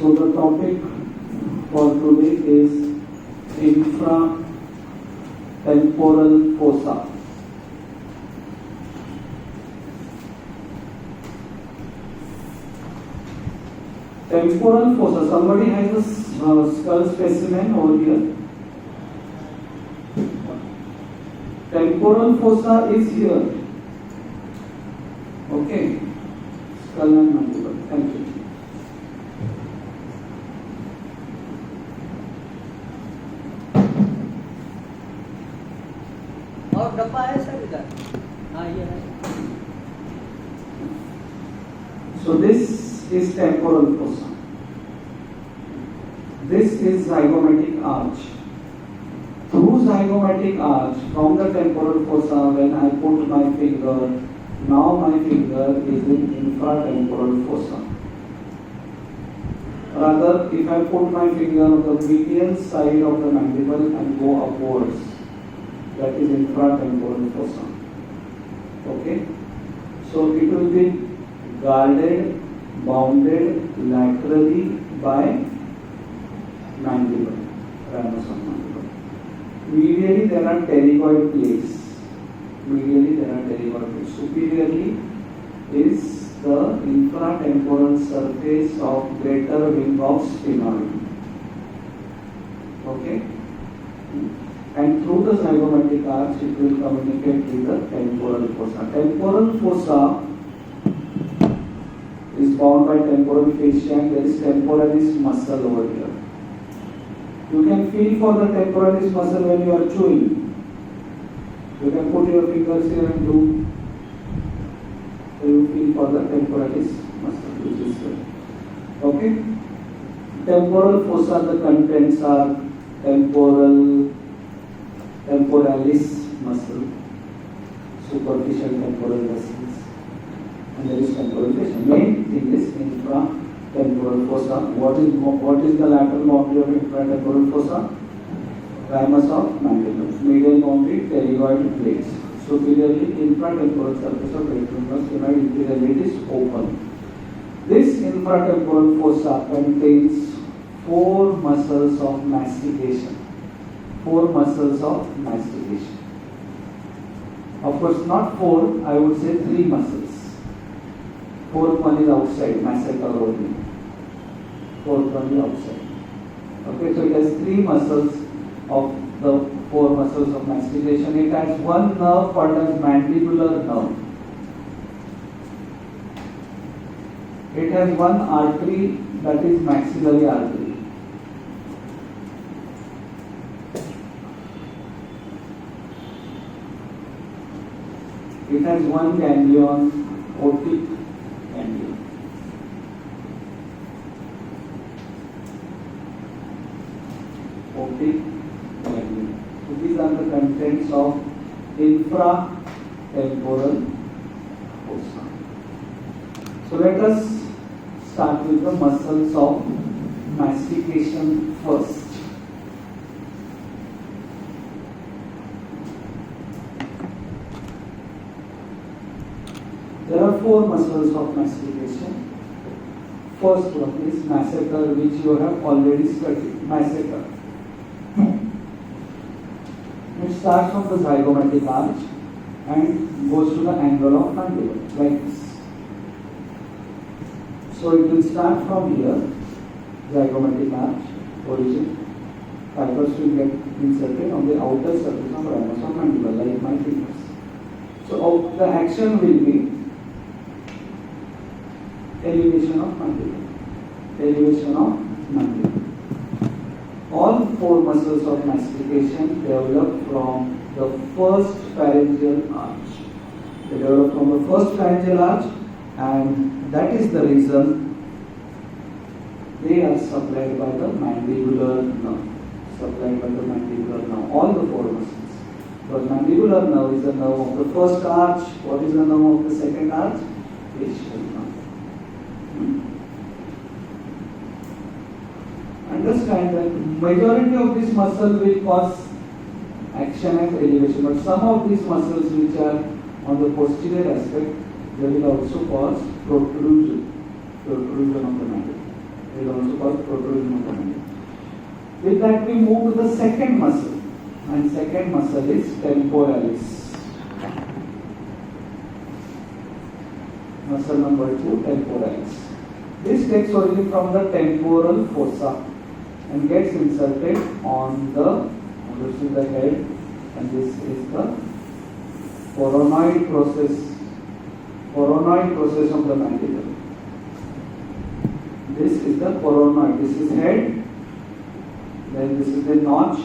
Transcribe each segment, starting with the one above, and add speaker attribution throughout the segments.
Speaker 1: So the topic for today is infratemporal fossa. Temporal fossa. Somebody has a skull specimen over here. Temporal fossa is here. Okay. Skull and mandible. Thank you.
Speaker 2: और डब्बा है sir इधर. हाँ ये है.
Speaker 1: So this is temporal fossa. This is zygomatic arch. Through zygomatic arch from the temporal fossa, when I put my finger, now my finger is in infratemporal fossa. Rather, if I put my finger on the medial side of the mandible and go upwards, that is infratemporal fossa. Okay? So it will be guarded, bounded laterally by mandible, ramus of mandible. Medially there are pterygoid plates. Superiorly is the infratemporal surface of greater wing of sphenoid. Okay? And through the zygomatic arch it will communicate with the temporal fossa. Temporal fossa is bound by temporal fascia and there is temporalis muscle over here. You can feel for the temporalis muscle when you are chewing. You can put your fingers here and do. So you feel for the temporalis muscle which is here. Okay? Temporal fossa, the contents are temporalis muscle, superficial temporal vessels, and there is temporal fascia. Main thing is infratemporal fossa. What is the lateral boundary of infratemporal fossa? Ramus of mandible. Medial boundary pterygoid plates. Superiorly infratemporal surface of retrograde sphenoid. Inferiorly it is open. This infratemporal fossa contains 4 muscles of mastication. 4 muscles of mastication. Of course, not 4, I would say 3 muscles. 4th one is outside, masseter only. 4th one is outside. Okay, so it has 3 muscles of the 4 muscles of mastication. It has one nerve called as mandibular nerve. It has one artery, that is maxillary artery. It has one ganglion, otic ganglion. Otic ganglion. So these are the contents of infratemporal fossa. So let us start with the muscles of mastication first. There are 4 muscles of mastication. First one is masseter, which you have already studied. Masseter. It starts from the zygomatic arch and goes to the angle of mandible, like this. So it will start from here, zygomatic arch, origin. Fibers will get inserted on the outer surface of ramus of mandible, like my fingers. So the action will be elevation of mandible. All 4 muscles of mastication develop from the first pharyngeal arch. They develop from the first pharyngeal arch, and that is the reason they are supplied by the mandibular nerve. All the 4 muscles. Because mandibular nerve is the nerve of the first arch. What is the nerve of the second arch? Facial nerve. Understand that majority of this muscle will cause action and elevation, but some of these muscles which are on the posterior aspect, they will also cause protrusion of the mandible. It is also called protrusion of the mandible. With that, we move to the second muscle, and second muscle is temporalis. Muscle number 2, temporalis. This takes origin from the temporal fossa and gets inserted on the head, and this is the coronoid process of the mandible. This is the coronoid. This is head, then this is the notch,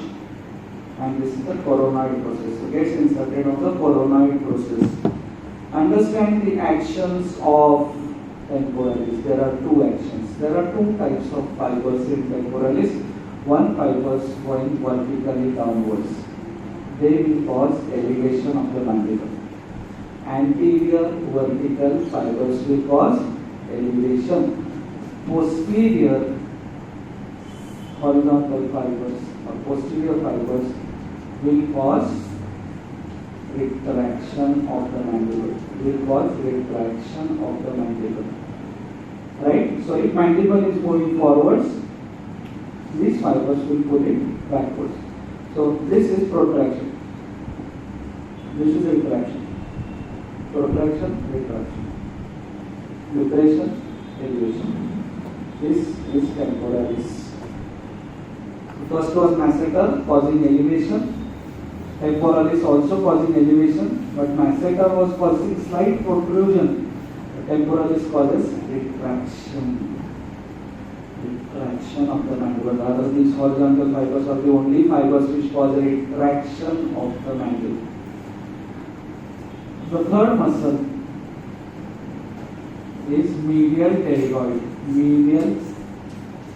Speaker 1: and this is the coronoid process. So gets inserted on the coronoid process. Understand the actions of temporalis. There are two actions. There are two types of fibers in temporalis. One fibers going vertically downwards. They will cause elevation of the mandible. Anterior vertical fibers will cause elevation. Posterior horizontal fibers or posterior fibers will cause retraction of the mandible. Will cause retraction of the mandible. Right? So if mandible is moving forwards, these fibers will pull it backwards. So this is protraction. This is retraction. Protraction, retraction. Vibration, elevation. This is temporalis. First was masseter causing elevation. Temporalis also causing elevation, but masseter was causing slight protrusion. Temporalis causes retraction. Retraction of the mandible. Rather, these horizontal fibers are the only fibers which cause a retraction of the mandible. The third muscle is medial pterygoid. Medial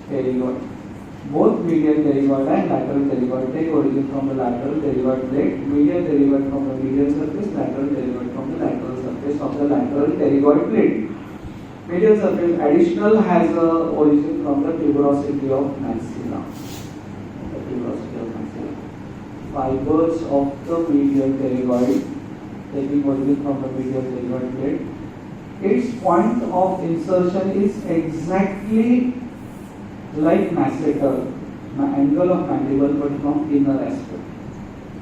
Speaker 1: pterygoid. Both medial pterygoid and lateral pterygoid take origin from the lateral pterygoid plate. Medial pterygoid from the medial surface, lateral pterygoid from the lateral surface of the lateral pterygoid plate. Medial surface additional has a origin from the tuberosity of maxilla. The tuberosity of maxilla. Fibers of the medial pterygoid taking origin from the medial pterygoid plate. Its point of insertion is exactly like masseter, angle of mandible but from inner aspect.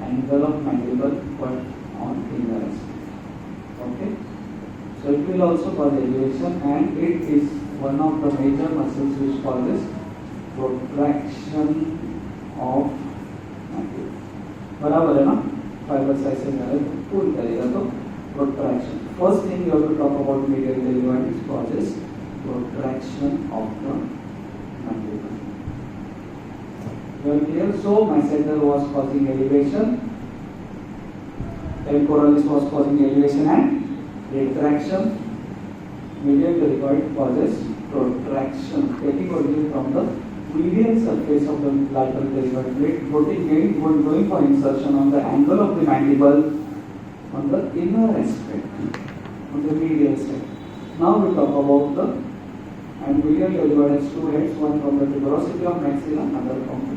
Speaker 1: Angle of mandible but on inner aspect. Okay? So it will also cause elevation, and it is one of the major muscles which causes protraction of mandible. बराबर है ना? Fiber size से मेरे pull करेगा तो protraction. First thing you have to talk about medial pterygoid is causes protraction of the mandible. Well, here, so masseter was causing elevation, temporalis was causing elevation and retraction. Medial pterygoid causes protraction, taking origin from the medial surface of the lateral pterygoid plate, going for insertion on the angle of the mandible on the inner aspect, on the medial side. Now we talk about the and medial pterygoid has two heads, one from the tuberosity of maxilla, another from the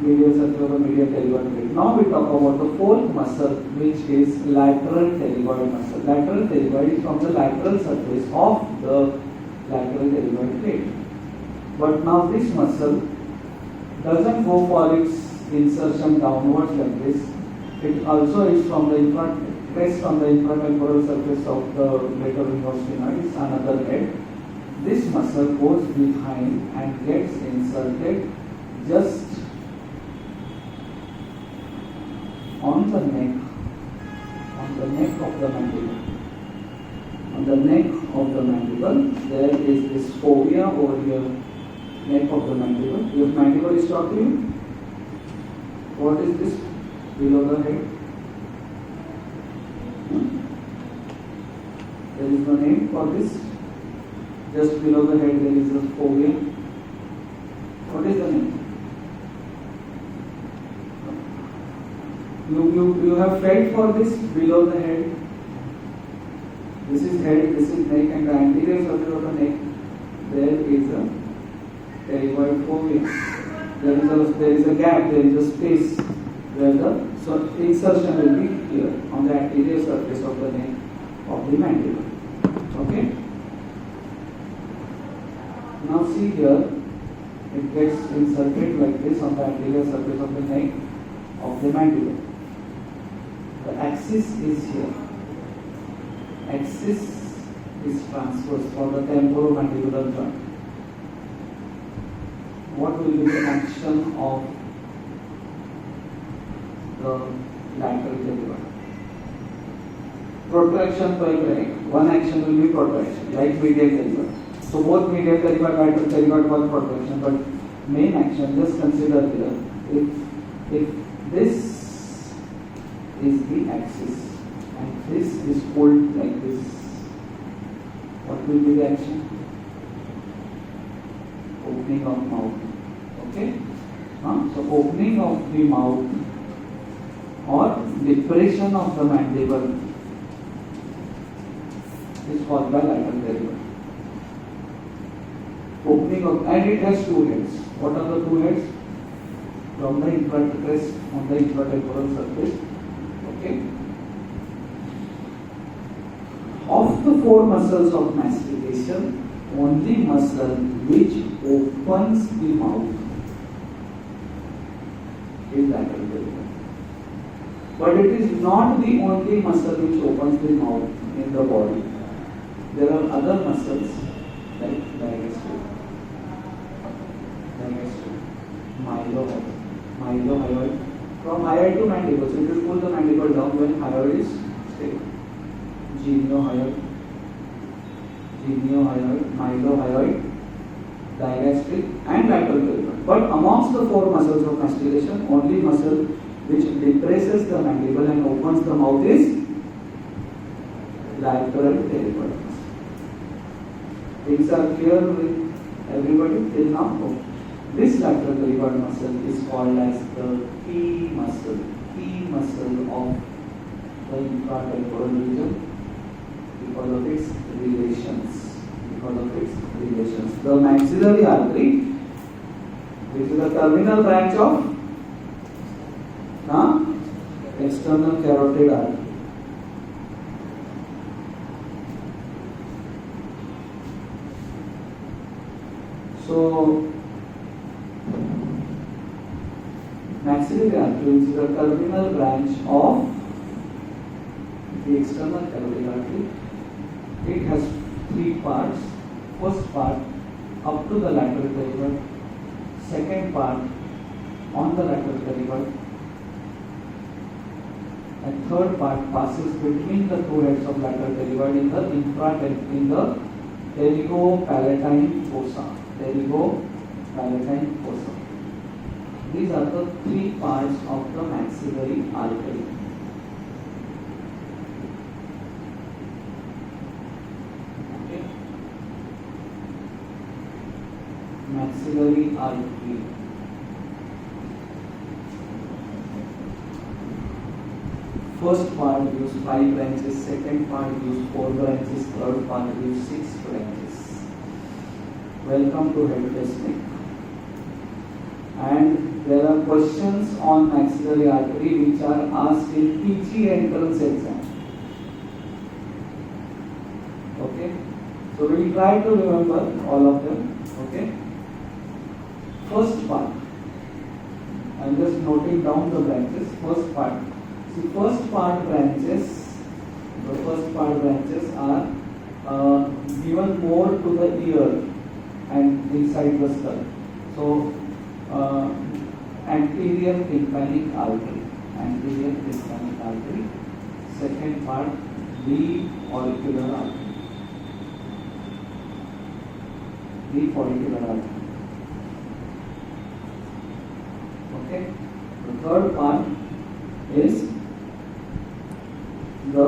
Speaker 1: medial surface of the medial pterygoid plate. Now we talk about the fourth muscle, which is lateral pterygoid muscle. Lateral pterygoid is from the lateral surface of the lateral pterygoid plate. But now this muscle doesn't go for its insertion downwards like this. It also is from the rests on the infratemporal surface of the lateral stenoid. It's another head. This muscle goes behind and gets inserted just on the neck of the mandible. On the neck of the mandible, there is this fovea over here, neck of the mandible. Your mandible is talking to you. What is this below the head? There is no name for this. Just below the head there is a fovea. What is the name? You have felt for this below the head. This is head, this is neck, and the anterior surface of the neck. There is a pterygoid fovea. There is a gap, there is a space where the insertion will be here on the anterior surface of the neck of the mandible. Okay? Now see here, it gets inserted like this on the anterior surface of the neck of the mandible. The axis is here. Axis is transverse for the temporomandibular joint. What will be the action of the lateral pterygoid? Protraction per crack. One action will be protraction, like medial pterygoid. So both medial pterygoid and lateral pterygoid was protraction, but main action, just consider here, if this is the axis and this is pulled like this, what will be the action? Opening of mouth. Okay? So opening of the mouth or depression of the mandible is caused by lateral pterygoid. Opening of, and it has two heads. What are the two heads? From the infracrest on the infratemporal surface. Okay. Of the four muscles of mastication, only muscle which opens the mouth is lateral pterygoid. But it is not the only muscle which opens the mouth in the body. There are other muscles like digastric, mylohyoid. From hyoid to mandible, so if you pull the mandible down when hyoid is straight. Geniohyoid, mylohyoid, digastric and lateral pterygoid. But amongst the four muscles of mastication, only muscle which depresses the mandible and opens the mouth is lateral pterygoid. Things are clear with everybody till now? This lateral pterygoid muscle is called as the key muscle of the infratemporal region because of its relations. The maxillary artery, which is the terminal branch of external carotid artery. So, maxillary artery is the terminal branch of the external carotid artery. It has three parts. First part up to the lateral pterygoid. Second part on the lateral pterygoid. And third part passes between the two heads of lateral pterygoid in the pterygopalatine fossa. These are the three parts of the maxillary artery. Okay. Maxillary artery. First part gives 5 branches, second part gives 4 branches, third part gives 6 branches. Welcome to head testing. And there are questions on maxillary artery which are asked in PG entrance exam. Okay, so we will try to remember all of them. Okay, first part, I am just noting down the branches. First part, see, first part branches are given more to the ear and inside the skull. So anterior tympanic artery. Second part, deep auricular artery. Okay. The third part is the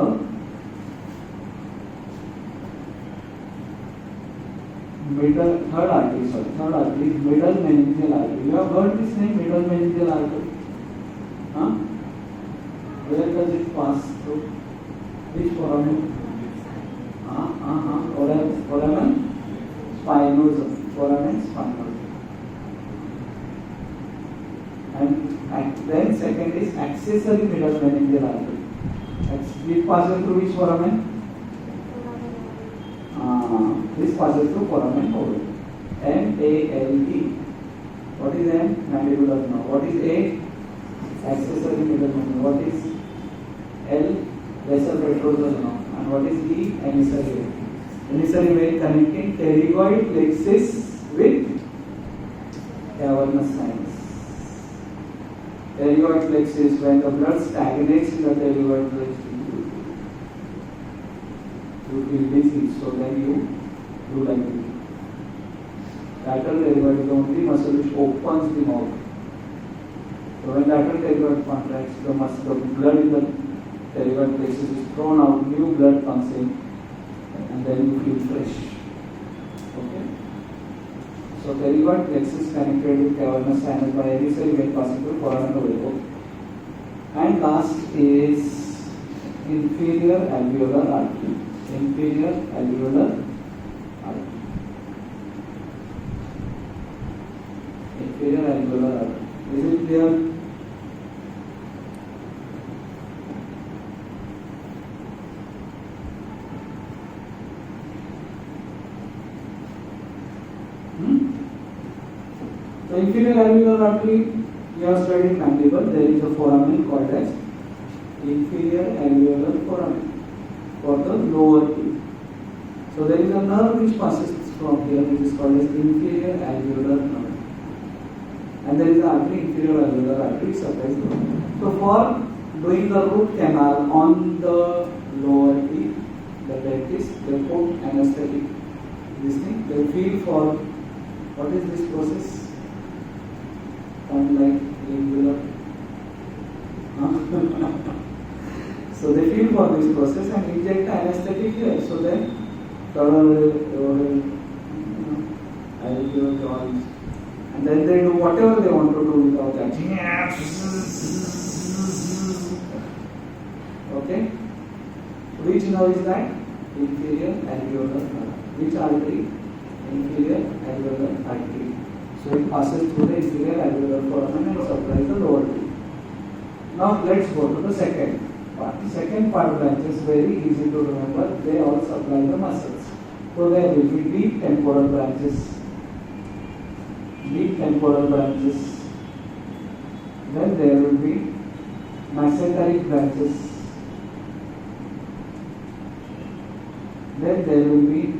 Speaker 1: third artery is middle meningeal artery. You have heard this name, middle meningeal artery? Where does it pass through? Which foramen? Foramen spinosum. And then second is accessory middle meningeal artery. It passes through which foramen? This passes through foramen ovale. M-A-L-E. What is M? Mandibular nerve. What is A? Accessory middle nerve. What is L? Lesser petrosal nerve. And what is E? Emissary vein. Emissary vein connecting pterygoid plexus with cavernous sinus. Pterygoid plexus, when the blood stagnates in the pterygoid plexus, you feel dizzy, so then you do like this. Lateral pterygoid is the only muscle which opens the mouth. So when lateral pterygoid contracts, the blood in the pterygoid plexus is thrown out, new blood comes in, and then you feel fresh. Okay? So pterygoid plexus connected with cavernous sinus by emissary vein passing through foramen ovale. And last is inferior alveolar artery. Inferior alveolar artery. Inferior alveolar artery. Is it clear? So inferior alveolar artery, you have studied mandible. There is a foramen called as inferior alveolar foramen for the lower teeth. So there is a nerve which passes from here, which is called as inferior alveolar nerve. And there is an artery, inferior alveolar artery, supplies the root. So for doing the root canal on the lower teeth, the dentist, they put anesthetic. This thing, they feel for, what is this process? Like lingular. So they feel for this process and inject the anesthetic here. So then, and then they do whatever they want to do without that. Okay? Which nerve is that? Inferior alveolar nerve. Which artery? Inferior alveolar artery. So it passes through the inferior alveolar foramen and supplies the lower teeth. Now let's go to the second part. The second part branches very easy to remember. They all supply the muscles. So there will be deep temporal branches. Deep temporal branches. Then there will be mesenteric branches. Then there will be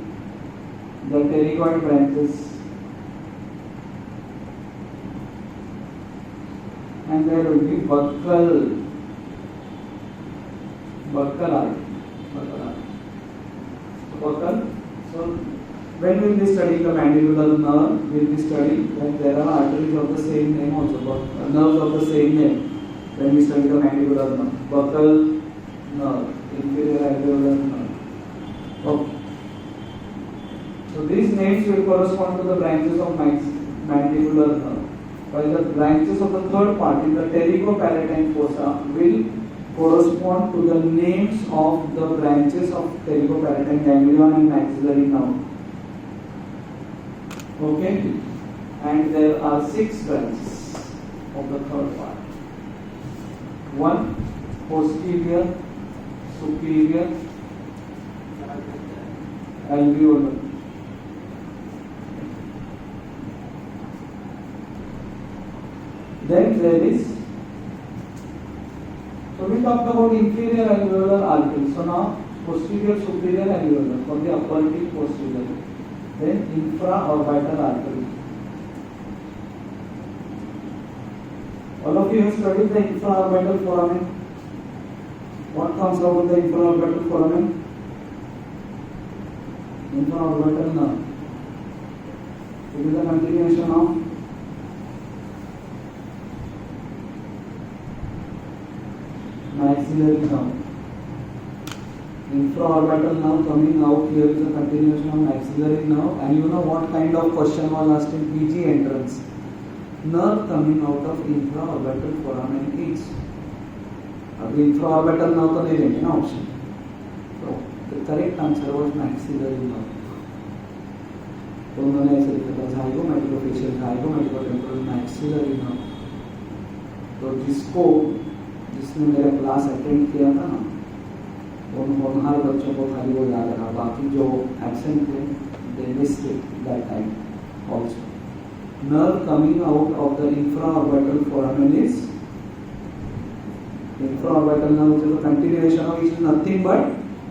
Speaker 1: the pterygoid branches. And there will be buccal artery. So when we will be studying the mandibular nerve, we will be studying when there are arteries of the same name also, nerves of the same name. When we study the mandibular nerve, buccal nerve, inferior alveolar nerve. Okay. So these names will correspond to the branches of mandibular nerve. While the branches of the third part in the pterygopalatine fossa will correspond to the names of the branches of pterygopalatine ganglion and maxillary nerve. Okay? And there are 6 branches of the third part. 1. Posterior, superior, alveolar. Then there is, so we talked about inferior alveolar artery. So now posterior, superior alveolar from the upper teeth posterior. Then infraorbital artery. All of you have studied the infraorbital foramen. What comes out of the infraorbital foramen? Infraorbital nerve. It is a continuation of maxillary nerve. Infraorbital nerve coming out here is a continuation of maxillary nerve. And you know what kind of question was asked in PG entrance? Nerve coming out of infraorbital foramen is. अभी infraorbital nerve तो नहीं लेंगे ना option. So the correct answer was maxillary nerve. तो उन्होंने ऐसे लिखा था zygomaticofascial, zygomaticofascial, maxillary nerve. तो जिसने मेरा क्लास अटेंड किया था ना, उन होनहार बच्चों को खाली वो याद रहा, बाकी जो एब्सेंट थे दे missed it that time. also. Nerve coming out of the infraorbital foramen is infraorbital nerve, which is the continuation of which is nothing but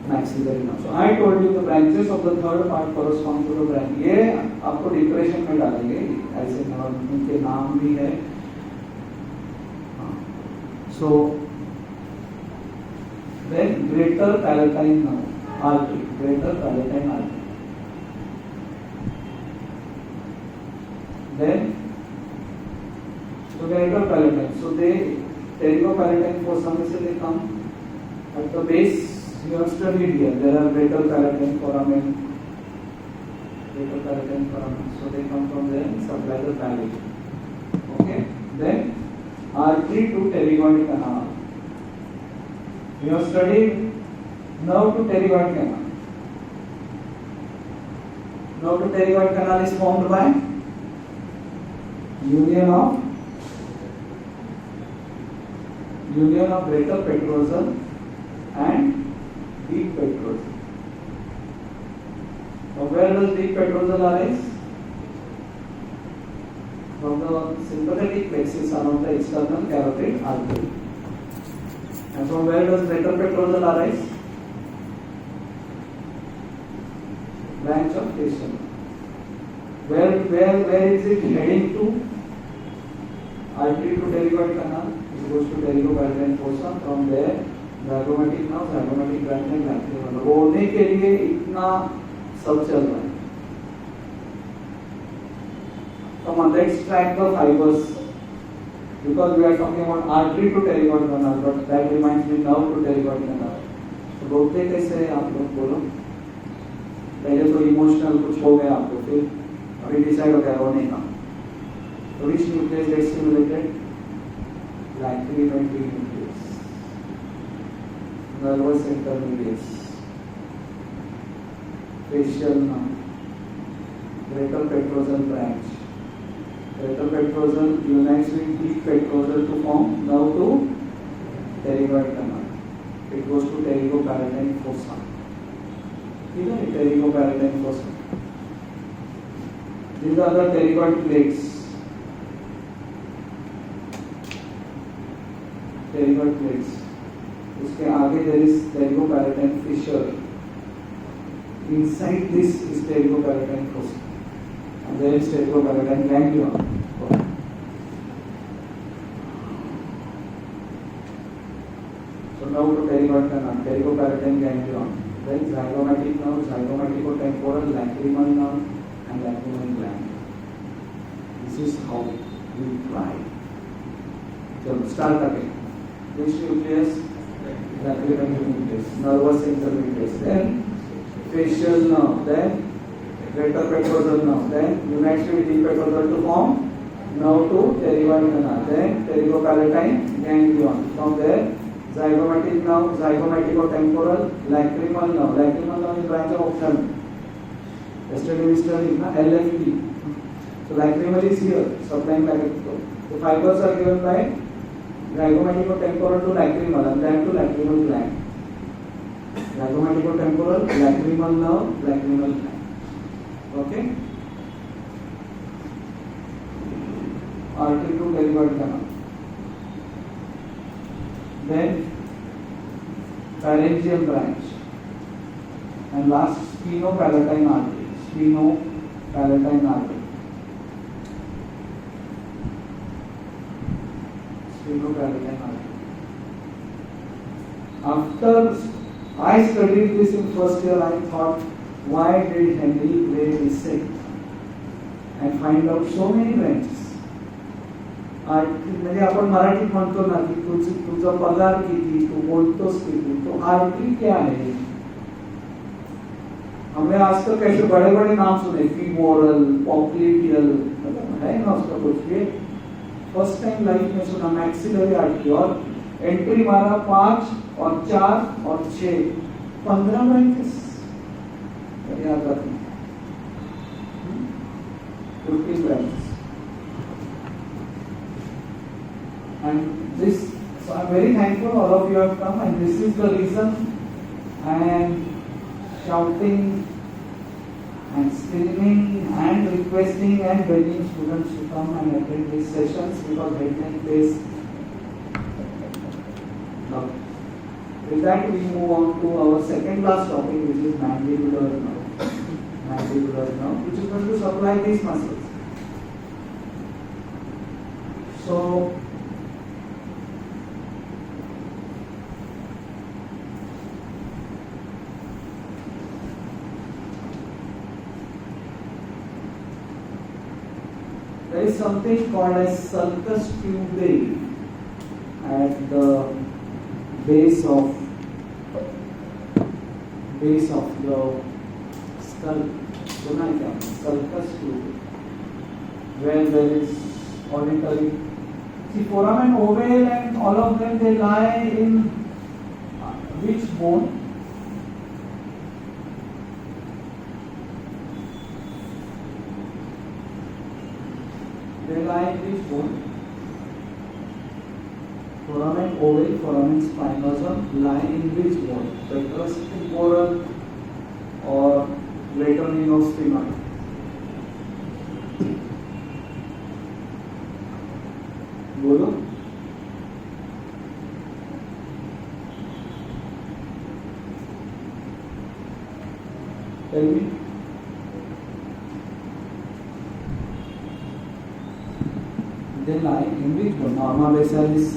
Speaker 1: maxillary nerve. So I told you the branches of the third part correspond to the branch. ये आपको depression में डालेंगे, ऐसे nerve उनके नाम भी है. So then greater palatine nerve, artery, greater palatine artery. Then so greater palatine. So they pterygopalatine fossa में से they come at the base. You have studied here. There are greater palatine foramen, so they come from there and supply the palate. Okay. Then artery to pterygoid canal. You have studied nerve to pterygoid canal. Nerve to pterygoid canal is formed by union of greater petrosal and deep petrosal. Now where does deep petrosal arise? From the sympathetic plexus around the external carotid artery. And from where does greater petrosal arise? Branch of facial. Where is it heading to? Artery to pterygoid canal. It goes to pterygopalatine fossa. From there, zygomatic nerve, zygomatic branch and lacrimal. होने के लिए इतना सब चल रहा है. Come on, let's track the fibers. Because we are talking about artery to pterygoid canal, but that reminds me nerve to pterygoid canal. तो बोलते कैसे हैं आप लोग बोलो? पहले तो इमोशनल कुछ हो गया आपको, फिर अभी डिसाइड हो गया रोने का. तो which nucleus gets stimulated? Lacrimal nucleus, nervous intermediates, facial nerve, greater petrosal branch. Greater petrosal unites with deep petrosal to form nerve to pterygoid canal. It goes to pterygopalatine fossa. ठीक है, pterygopalatine fossa. These are the pterygoid plates. Pterygoid plates. उसके आगे there is pterygopalatine fissure. Inside this is pterygopalatine fossa. And there is pterygopalatine ganglion. So now to pterygoid canal, pterygopalatine ganglion. Then zygomatic nerve, zygomaticotemporal, lacrimal nerve, and lacrimal gland. This is how we try. So start again. Which nucleus? Lacrimal nucleus, nervous intermediates. Then facial nerve. Then greater petrosal nerve. Then unites with deep petrosal to form nerve to pterygoid canal. Then pterygopalatine ganglion. From there, zygomatic nerve, zygomaticotemporal, lacrimal nerve. Lacrimal nerve is branch of ophthalmic. Yesterday we studied LFT. So lacrimal is here, supplying lacrimal. The fibers are given by zygomaticotemporal to lacrimal and then to lacrimal gland. Zygomaticotemporal, lacrimal nerve, lacrimal gland. Okay? Artery to pterygoid canal. Then pharyngeal branch. And last sphenopalatine artery. Sphenopalatine artery. Sphenopalatine artery. After I studied this in first year, I thought, why did Henry Gray dissect and find out so many branches? म्हणजे आपण मराठीत म्हणतो ना की तुझा पगार किती, तू बोलतोस किती, तो आर्टरी क्या है? हमने आज तक कैसे बड़े बड़े नाम सुने, फीमोरल, पॉप्लिटियल, है ना उसका कुछ भी. फर्स्ट टाइम लाइफ में सुना मैक्सिलरी आर्टरी. और एंट्री मारा 5 और 4 और 6, 15 ब्रांचेस याद रखना. 15 branches. And this, so I'm very thankful all of you have come, and this is the reason I am shouting and screening and requesting and begging students to come and attend these sessions because headline plays. Now, with that we move on to our second last topic, which is mandibular nerve. Mandibular nerve, which is going to supply these muscles. So, there is something called as sulcus tubae at the base of the skull, sulcus tubae, where there is auditory. See, foramen ovale and all of them, they lie in which bone? They lie in which bone? Foramen ovale, foramen spinosum lie in which bone? Petrous temporal or greater sphenoid? बोलो. Tell me. They lie in which bone? Norma basalis.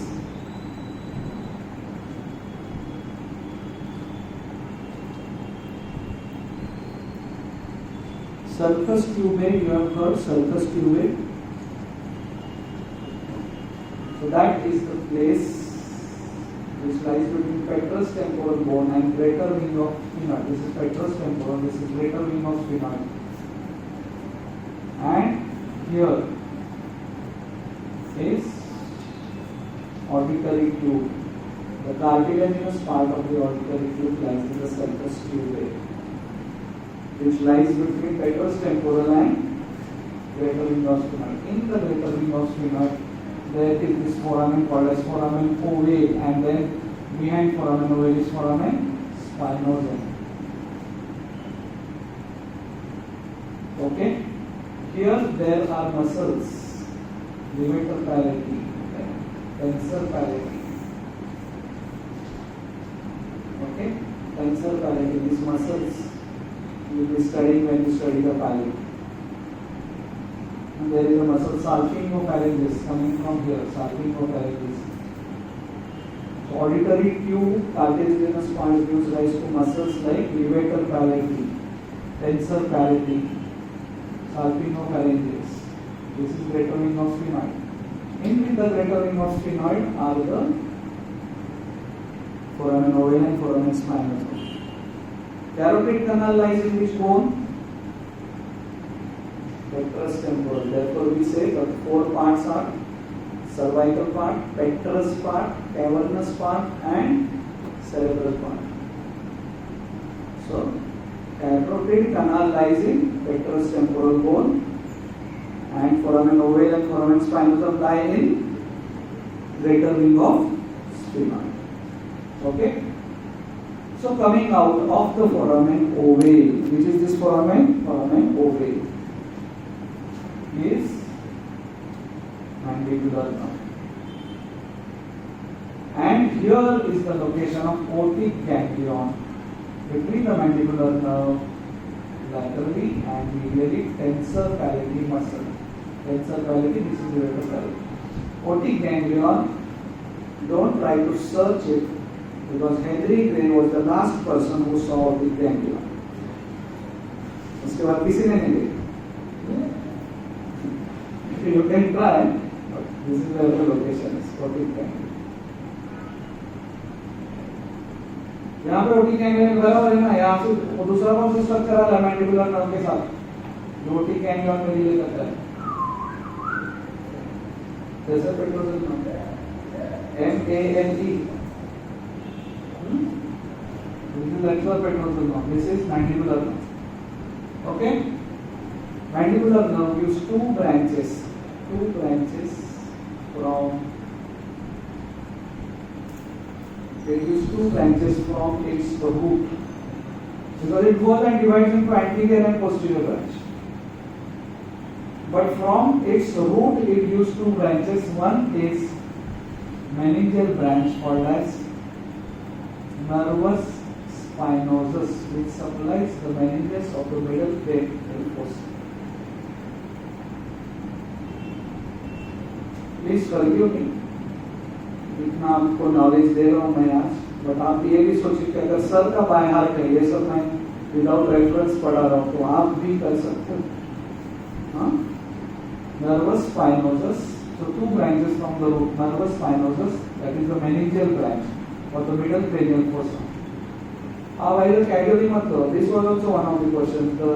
Speaker 1: Sulcus tubae, you have heard sulcus tubae. So that is the place which lies between petrous temporal bone and greater wing of sphenoid. This is petrous temporal, this is greater wing of sphenoid. And here is auditory tube. The cartilaginous part of the auditory tube lies in the sulcus tubae, which lies between petrous temporal and greater wing of sphenoid. In the greater wing of sphenoid, there is this foramen called as foramen ovale, and then behind foramen ovale is foramen spinosum. Okay? Here there are muscles, levator palatii, tensor palatii. Okay? Tensor palatii, these muscles you will be studying when you study the palate. And there is a muscle salpingopharyngeus coming from here, salpingopharyngeus. So auditory tube, cartilaginous part gives rise to muscles like levator palatii, tensor palatii, salpingopharyngeus. This is greater wing of sphenoid. In the greater wing of sphenoid are the foramen ovale and foramen spinosum. Carotid canal lies in which bone? Petrous temporal. Therefore, we say the four parts are cervical part, petrous part, cavernous part, and cerebral part. So, carotid canal lies in petrous temporal bone, and foramen ovale and foramen spinosum lie in greater wing of sphenoid. Okay? So, coming out of the foramen ovale, which is this foramen? Foramen ovale is mandibular nerve. And here is the location of otic ganglion between the mandibular nerve laterally and medially, tensor palatii muscle. Tensor palatii, this is the levator palatii. Otic ganglion, don't try to search it because Henry Gray was the last person who saw otic ganglion. उसके बाद किसी ने नहीं देखा. You can try, but this is where the location is. Otic ganglion. यहाँ पे otic ganglion बराबर है ना, यहाँ से वो दूसरा कौन सा स्ट्रक्चर आ रहा है मैंडिबुलर नर्व के साथ जो ओटिक गैंग्लियन में रिलेट करता है? जैसे petrosal MALE. This is actual petrosal nerve. This is mandibular nerve. Okay? Mandibular nerve gives two branches from. It gives two branches from its root. because it goes and divides into anterior and posterior branch. But from its root it used two branches. One is meningeal branch called as nervus spinosus, which supplies the meninges of the middle cranial fossa. Please forgive me, इतना आपको knowledge दे रहा हूँ मैं आज, but आप ये भी सोचिए कि अगर सर का बाएं हाथ है, ये सब मैं विदाउट रेफरेंस पढ़ा रहा हूँ, तो आप भी कर सकते हो. हाँ, nervus spinosus, so two branches from the root, nervus spinosus, that is the meningeal branch or the middle cranial fossa. Now either category मत करो, this was also one of the questions. The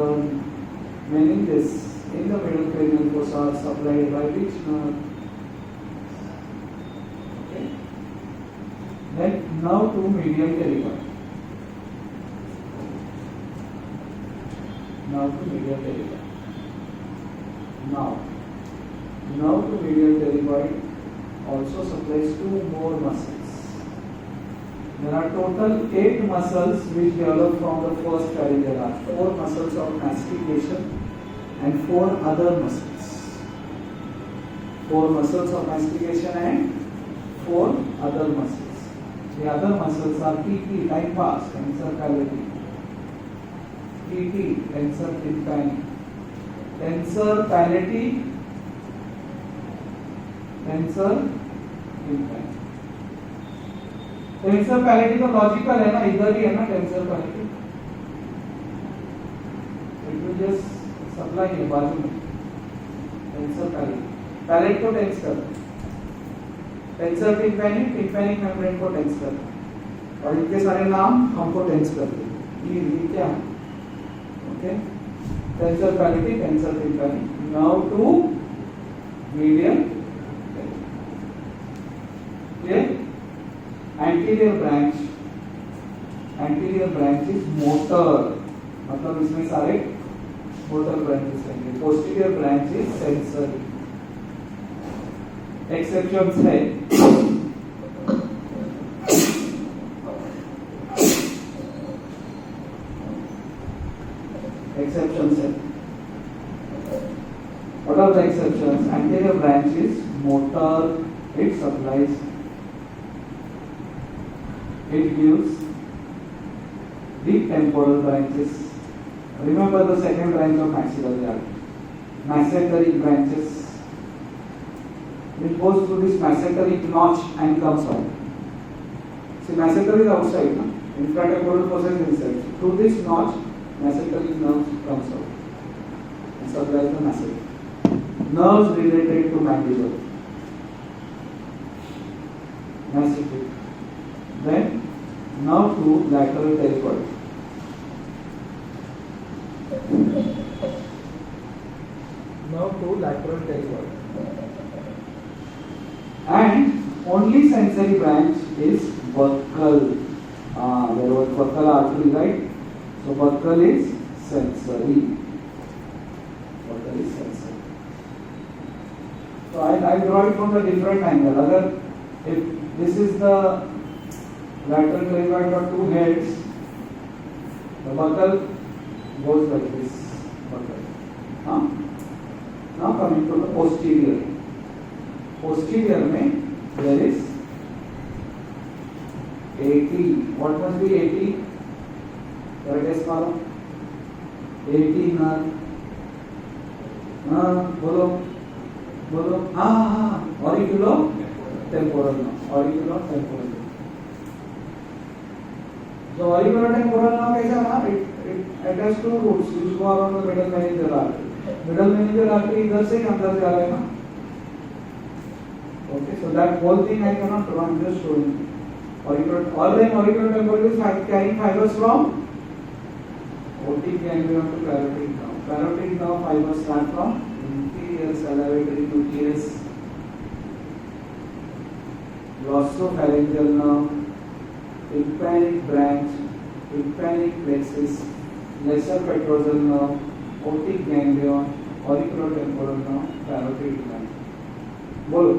Speaker 1: meninges in the middle cranial fossa are supplied by which nerve? Okay. Then now to medial pterygoid. Now to medial pterygoid. Now to medial pterygoid also supplies two more muscles. There are total 8 muscles which develop from the first pharyngeal arch. 4 muscles of mastication and 4 other muscles. 4 muscles of mastication and 4 other muscles. The other muscles are TT, time pass, tensor cavity. TT, tensor tympani. Tensor palati, tensor tympani. Tensor palati तो logical है ना, इधर ही है ना tensor palati, it will just supply है बाजू में. टेंसर पैलेटी, पैलेट को टेंस करता है, टेंसर टिम्पैनिक, टिम्पैनिक मेम्ब्रेन को टेंस करता है, और इनके सारे नाम हमको टेंस करते हैं. ये क्या है? Okay, tensor palati, tensor tympanic. Now to medial. Clear? Anterior branch is motor, मतलब इसमें सारे motor branches रहेंगे. Posterior branch is sensory. Exceptions है. Exceptions है. What are the exceptions? Anterior branch is motor. It supplies. It gives the temporal branches. Remember the second branch of maxillary artery, masseteric branches. It goes through this masseteric notch and comes out. See, masseter is outside, no? Infratemporal fossa is inside. Through this notch, masseteric nerve comes out and supplies the masseter. Nerves related to mandible, masseter. Then now to lateral pterygoid. Now to lateral pterygoid. And only sensory branch is buccal. There was buccal artery, right? So buccal is sensory. Buccal is sensory. So I draw it from a different angle. Agar if this is the lateral pterygoid got two heads, the buccal goes like this. Buccal. Now coming to the posterior. Posterior में there is 80. What must be 80? Guess follow. 80 nerve. बोलो. Auriculotemporal nerve. Auriculotemporal. So auriculotemporal nerve कैसा ना? It attached to roots which go around the middle meningeal artery. Middle meningeal artery इधर से अंदर जा रहा है ना? Okay, so that whole thing I cannot draw. I'm just showing you. Auriculotemporal is carrying fibers from otic ganglion to parotid nerve. Parotid nerve fibers start from inferior salivary nucleus, glossopharyngeal nerve, tympanic branch, tympanic plexus, lesser petrosal nerve, otic ganglion, auriculotemporal nerve, parotid gland. बोलो,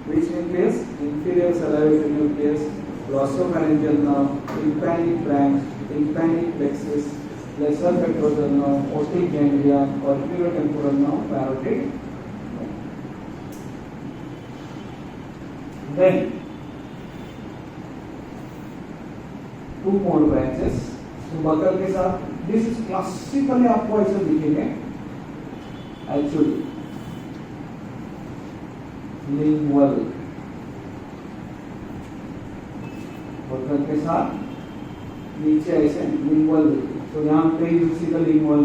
Speaker 1: which nucleus? Inferior salivary nucleus, glossopharyngeal nerve, tympanic branch, tympanic plexus, lesser pectoral nerve, otic ganglion, auriculotemporal nerve, parotid nerve. Then two more branches. तो buckle के साथ this is classically आपको ऐसे दिखेंगे actually lingual buckle के साथ नीचे ऐसे लिंगुअल तो यहाँ पे you see the lingual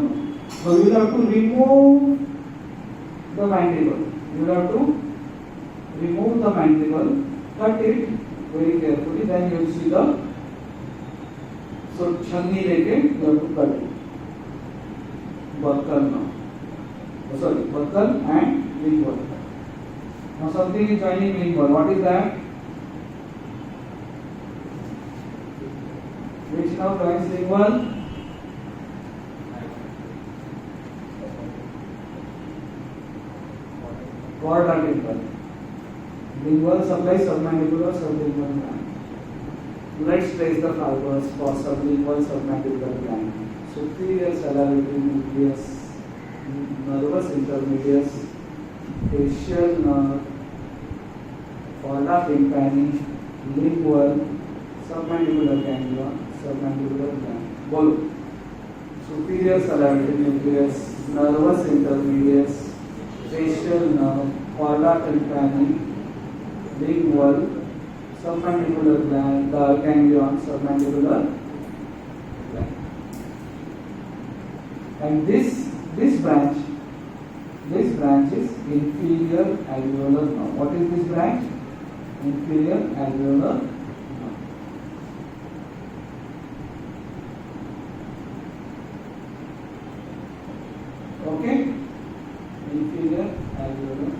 Speaker 1: so you have to remove the mandible, you have to remove the mandible, cut it very carefully, then you will see the so छन्नी लेके you have to cut it. Buccal now. Oh, sorry, buccal and lingual. Now something is joining lingual. What is that? Which now joins lingual? Chorda temple. Lingual supplies submandibular sublingual gland. Let's trace the fibers for sublingual submandibular gland. Superior salivary nucleus, nervous intermedius, facial nerve, chorda tympani, lingual, submandibular ganglia, submandibular gland. Bolo. Superior salivary nucleus, nervous intermedius, facial nerve, chorda tympani, lingual, submandibular gland, ganglion, submandibular gland. And this branch is inferior alveolar nerve. What is this branch? Inferior alveolar nerve. Okay? Inferior alveolar.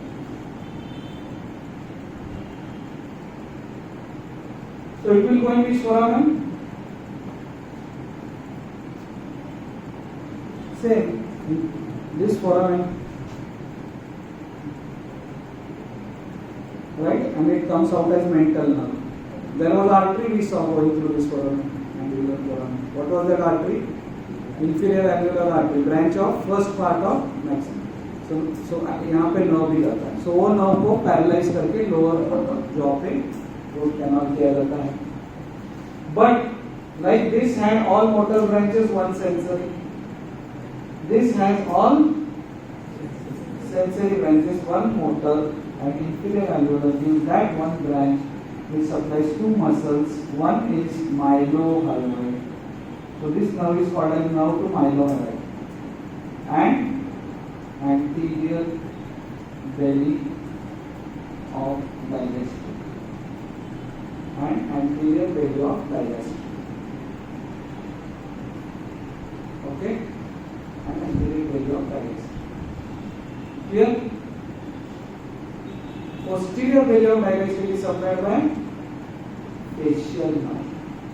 Speaker 1: So it will go in which foramen? Same, this foramen, right? And it comes out as mental nerve. There was artery we saw going through this foramen, angular foramen. What was that artery? Inferior alveolar artery, branch of first part of maxillary. So यहाँ पे nerve भी जाता है. So वो nerve को paralyze करके lower jaw पे root canal किया जाता है. But like this had all motor branches, one sensory. This has all sensory branches, one motor, and inferior alveolar gives that one branch which supplies two muscles. One is mylohyoid. So this nerve is called as nerve to mylohyoid. And anterior belly of digestive. And anterior belly of digestive. Okay? And anterior belly of digestive. Clear? Posterior belly of digestive is supplied by facial nerve.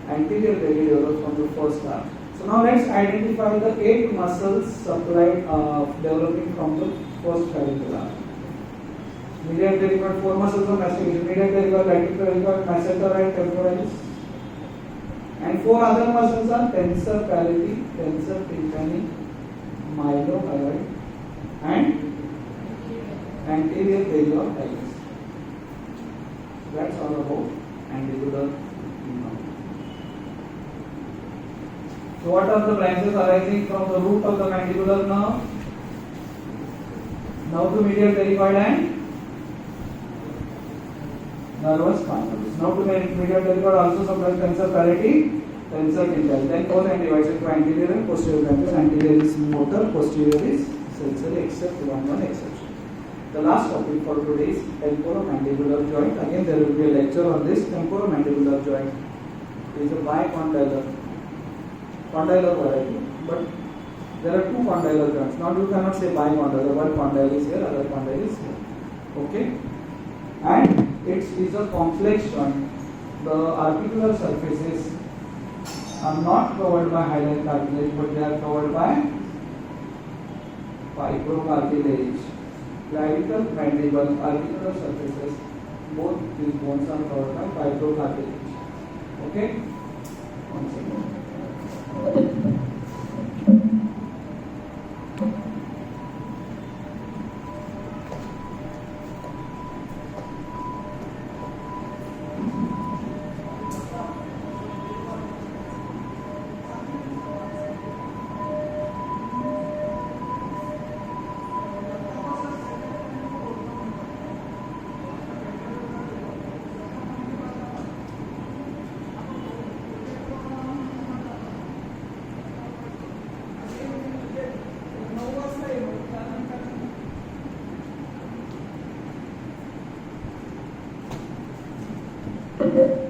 Speaker 1: Anterior belly develops from the first part. So now let's identify the 8 muscles supplied developing from the first clavicle. Medial pterygoid, 4 muscles of mastication. Medial pterygoid, lateral pterygoid, masseter and temporalis. And 4 other muscles are tensor palatii, tensor tympani, mylohyoid, and anterior belly of digestive. So that's all about mandibular nerve. So what are the branches arising from the root of the mandibular nerve? Now to medial pterygoid and nervus spinalis. Now to medial pterygoid also supplies tensor palatii, tensor tympani. Then goes and divides into anterior and posterior branches. Anterior is motor, posterior is sensory, except one exception. The last topic for today is temporomandibular joint. Again, there will be a lecture on this. Temporomandibular joint is a bicondylar variety, but there are 2 condylar joints. Now you cannot say bicondylar. One condyle is here, other condyle is here. Okay, and it is a complex joint. The articular surfaces are not covered by hyaline cartilage, but they are covered by fibrocartilage. Clavicle, mandible, articular surfaces, both these bones are covered by fibrocartilage. Okay? One second. Okay.